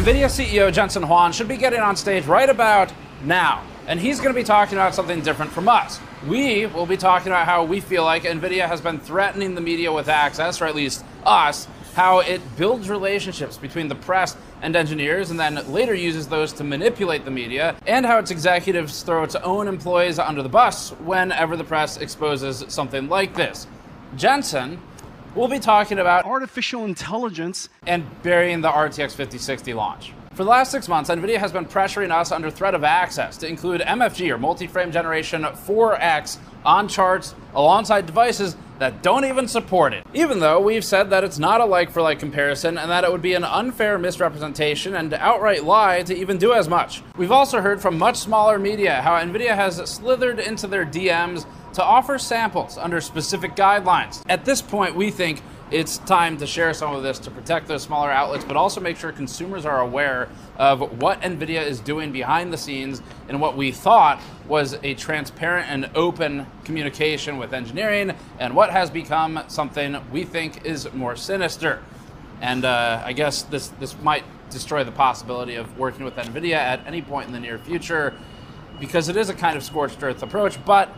Nvidia CEO Jensen Huang should be getting on stage right about now, and he's going to be talking about something different from us. We will be talking about how we feel like Nvidia has been threatening the media with access, or at least us, how it builds relationships between the press and engineers and then later uses those to manipulate the media, and how its executives throw its own employees under the bus whenever the press exposes something like this. Jensen will be talking about artificial intelligence and burying the RTX 5060 launch. For the last 6 months, Nvidia has been pressuring us under threat of access to include MFG, or multi-frame generation 4X, on charts alongside devices that don't even support it. Even though we've said that it's not a like-for-like comparison and that it would be an unfair misrepresentation and outright lie to even do as much. We've also heard from much smaller media how Nvidia has slithered into their DMs to offer samples under specific guidelines. At this point, we think it's time to share some of this to protect those smaller outlets, but also make sure consumers are aware of what Nvidia is doing behind the scenes in what we thought was a transparent and open communication with engineering, and what has become something we think is more sinister. And I guess this might destroy the possibility of working with Nvidia at any point in the near future, because it is a kind of scorched earth approach, but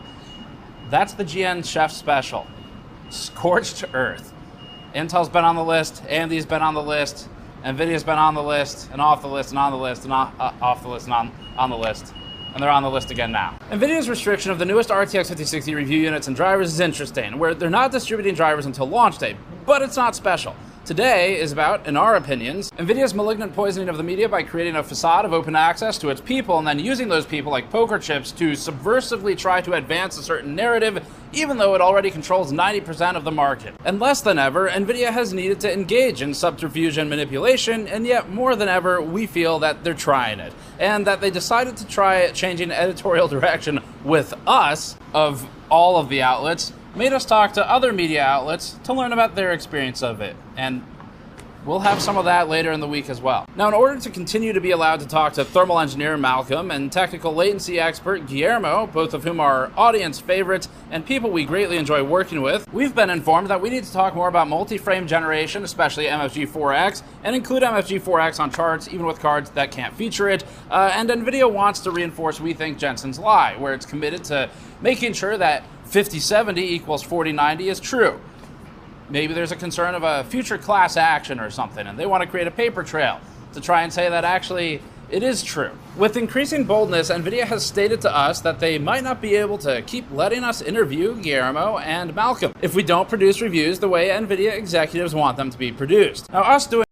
that's the GN Chef special. Scorched earth. Intel's been on the list, AMD's been on the list, Nvidia's been on the list, and off the list, and on the list, and off the list, and on the list. And they're on the list again now. Nvidia's restriction of the newest RTX 5060 review units and drivers is interesting, where they're not distributing drivers until launch day, but it's not special. Today is about, in our opinions, Nvidia's malignant poisoning of the media by creating a facade of open access to its people and then using those people like poker chips to subversively try to advance a certain narrative, even though it already controls 90% of the market. And less than ever, Nvidia has needed to engage in subterfuge and manipulation, and yet more than ever, we feel that they're trying it. And that they decided to try changing editorial direction with us, of all of the outlets, made us talk to other media outlets to learn about their experience of it. And we'll have some of that later in the week as well. Now, in order to continue to be allowed to talk to thermal engineer Malcolm and technical latency expert Guillermo, both of whom are audience favorites and people we greatly enjoy working with, we've been informed that we need to talk more about multi-frame generation, especially MFG 4X, and include MFG 4X on charts, even with cards that can't feature it. And Nvidia wants to reinforce, we think, Jensen's lie, where it's committed to making sure that 5070 equals 4090 is true. Maybe there's a concern of a future class action or something, and they want to create a paper trail to try and say that actually it is true. With increasing boldness, Nvidia has stated to us that they might not be able to keep letting us interview Guillermo and Malcolm if we don't produce reviews the way Nvidia executives want them to be produced. Now, us doing